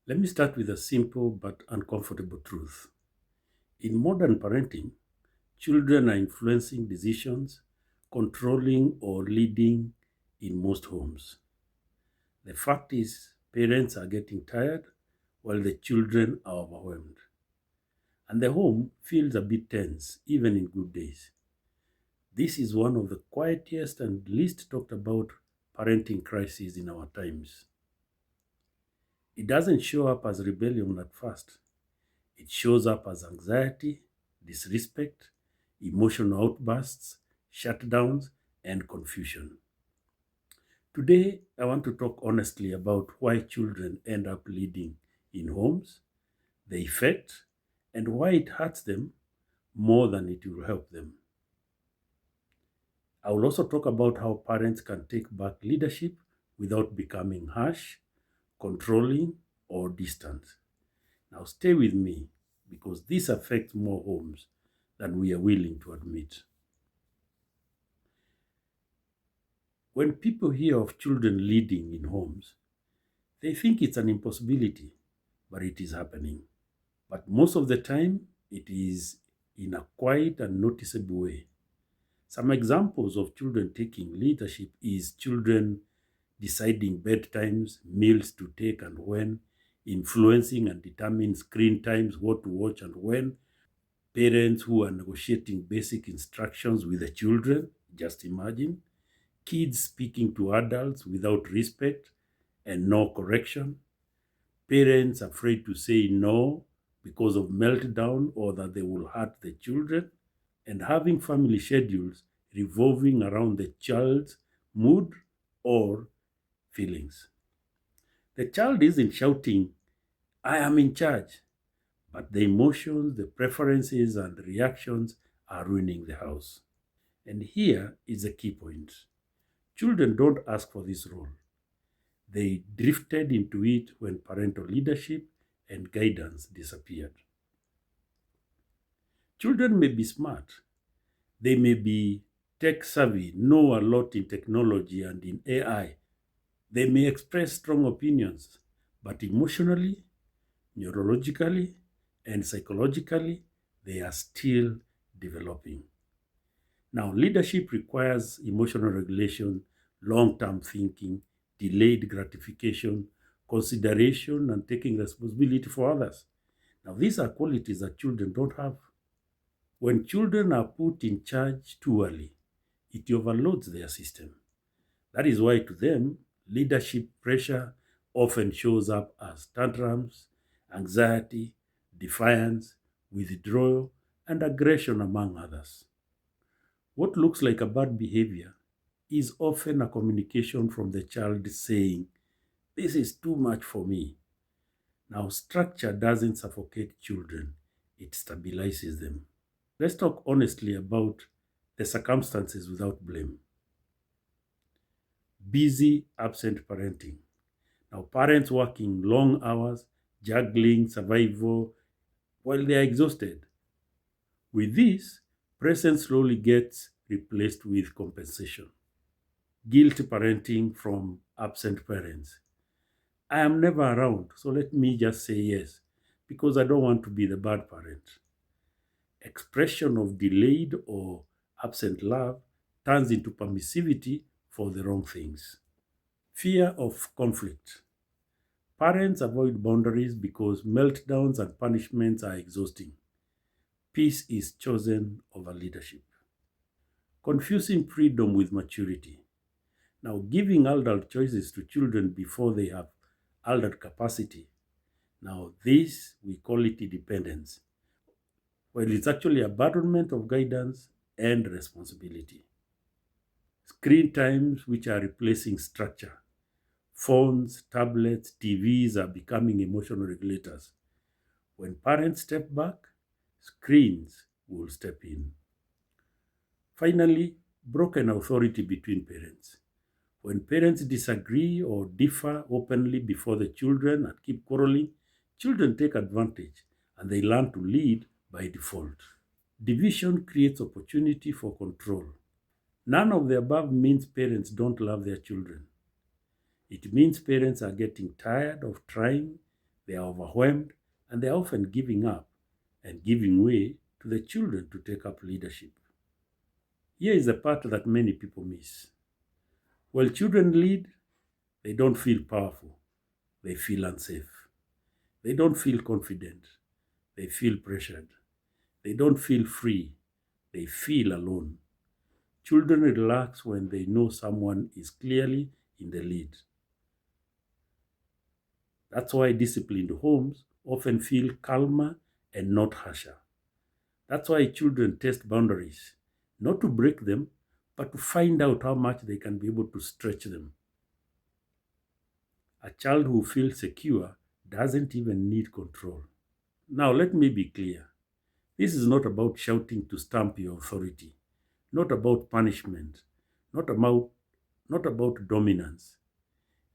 Let me start with a simple but uncomfortable truth. In modern parenting, children are influencing decisions, controlling or leading in most homes. The fact is, parents are getting tired while the children are overwhelmed. And the home feels a bit tense, even in good days. This is one of the quietest and least talked about parenting crises in our times. It doesn't show up as rebellion at first. It shows up as anxiety, disrespect, emotional outbursts, shutdowns, and confusion. Today, I want to talk honestly about why children end up leading in homes, the effect, and why it hurts them more than it will help them. I will also talk about how parents can take back leadership without becoming harsh, controlling, or distant. Now, stay with me because this affects more homes than we are willing to admit. When people hear of children leading in homes, they think it's an impossibility, but it is happening. But most of the time, it is in a quiet and noticeable way. Some examples of children taking leadership is children deciding bedtimes, meals to take and when, influencing and determining screen times, what to watch and when, parents who are negotiating basic instructions with the children, just imagine, kids speaking to adults without respect and no correction, parents afraid to say no because of meltdown or that they will hurt the children, and having family schedules revolving around the child's mood or feelings. The child isn't shouting, I am in charge, but the emotions, the preferences, and the reactions are ruining the house. And here is a key point. Children don't ask for this role. They drifted into it when parental leadership and guidance disappeared. Children may be smart, they may be tech savvy, know a lot in technology and in AI. They may express strong opinions, but emotionally, neurologically, and psychologically, they are still developing. Now, leadership requires emotional regulation, long term thinking, delayed gratification, consideration, and taking responsibility for others. Now, these are qualities that children don't have. When children are put in charge too early, it overloads their system. That is why, to them, leadership pressure often shows up as tantrums, anxiety, defiance, withdrawal, and aggression, among others. What looks like a bad behavior is often a communication from the child saying, this is too much for me. Now, structure doesn't suffocate children, it stabilizes them. Let's talk honestly about the circumstances without blame. Busy, absent parenting. Now, parents working long hours, juggling survival while they are exhausted. With this, presence slowly gets replaced with compensation. Guilt parenting from absent parents. I am never around, so let me just say yes, because I don't want to be the bad parent. Expression of delayed or absent love turns into permissivity for the wrong things. Fear of conflict. Parents avoid boundaries because meltdowns and punishments are exhausting. Peace is chosen over leadership. Confusing freedom with maturity. Now, giving adult choices to children before they have adult capacity. Now, this we call it independence, while it's actually abandonment of guidance and responsibility. Screen times, which are replacing structure. Phones, tablets, TVs are becoming emotional regulators. When parents step back, screens will step in. Finally, broken authority between parents. When parents disagree or differ openly before the children and keep quarreling, children take advantage and they learn to lead by default. Division creates opportunity for control. None of the above means parents don't love their children. It means parents are getting tired of trying, They are overwhelmed, and they are often giving up and giving way to the children to take up leadership. Here is the part that many people miss. While children lead, they don't feel powerful. They feel unsafe. They don't feel confident. They feel pressured. They don't feel free. They feel alone. Children relax when they know someone is clearly in the lead. That's why disciplined homes often feel calmer and not harsher. That's why children test boundaries, not to break them, but to find out how much they can be able to stretch them. A child who feels secure doesn't even need control. Now, let me be clear. This is not about shouting to stamp your authority, not about punishment, not about, not about dominance.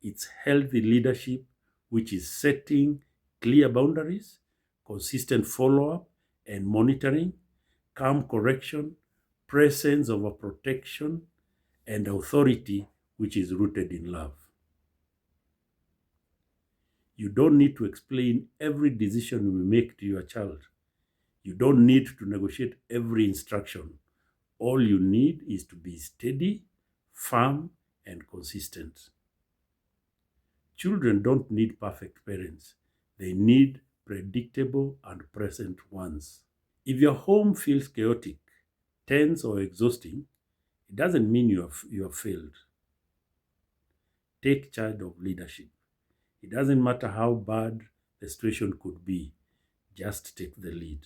It's healthy leadership, which is setting clear boundaries, consistent follow up and monitoring, calm correction, presence over protection, and authority, which is rooted in love. You don't need to explain every decision you make to your child. You don't need to negotiate every instruction. All you need is to be steady, firm, and consistent. Children don't need perfect parents. They need predictable and present ones. If your home feels chaotic, tense, or exhausting, it doesn't mean you have failed. Take charge of leadership. It doesn't matter how bad the situation could be, just take the lead.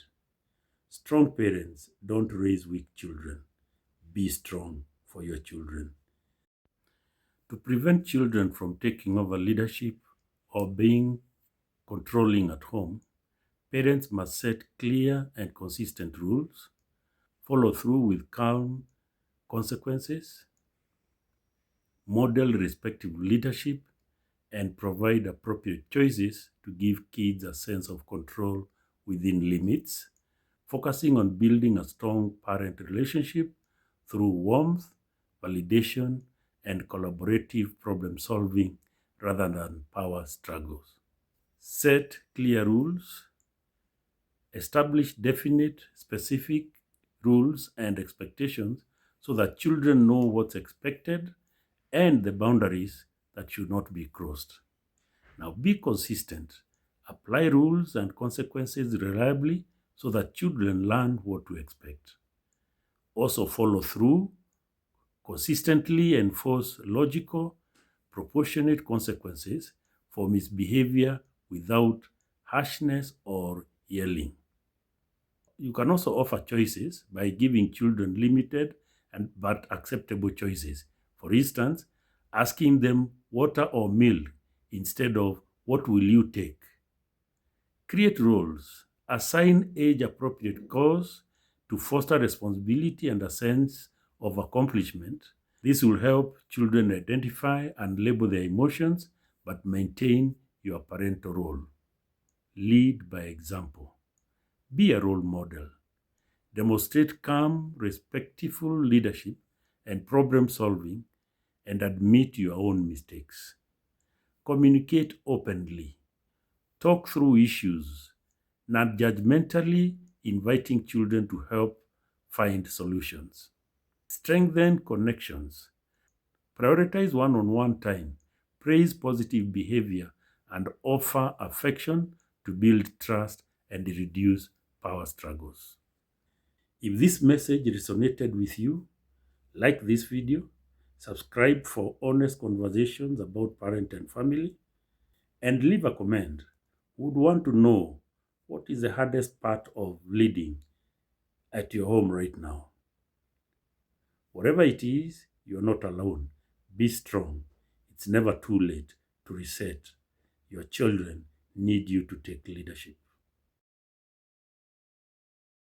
Strong parents don't raise weak children. Be strong for your children. To prevent children from taking over leadership or being controlling at home, parents must set clear and consistent rules, follow through with calm consequences, model respectful leadership, and provide appropriate choices to give kids a sense of control within limits, focusing on building a strong parent relationship through warmth, validation, and collaborative problem solving rather than power struggles. Set clear rules, establish definite, specific rules and expectations so that children know what's expected and the boundaries that should not be crossed. Now be consistent. Apply rules and consequences reliably so that children learn what to expect. Also follow through, consistently enforce logical, proportionate consequences for misbehavior without harshness or yelling. You can also offer choices by giving children limited but acceptable choices. For instance, asking them water or milk instead of what will you take. Create roles. Assign age-appropriate goals to foster responsibility and a sense of accomplishment. This will help children identify and label their emotions but maintain your parental role. Lead by example. Be a role model. Demonstrate calm, respectful leadership and problem solving and admit your own mistakes. Communicate openly. Talk through issues, not judgmentally, inviting children to help find solutions. Strengthen connections. Prioritize one-on-one time. Praise positive behavior and offer affection to build trust and reduce power struggles. If this message resonated with you, like this video, subscribe for honest conversations about parent and family, and leave a comment. Would want to know what is the hardest part of leading at your home right now. Whatever it is, you're not alone. Be strong. It's never too late to reset. Your children need you to take leadership.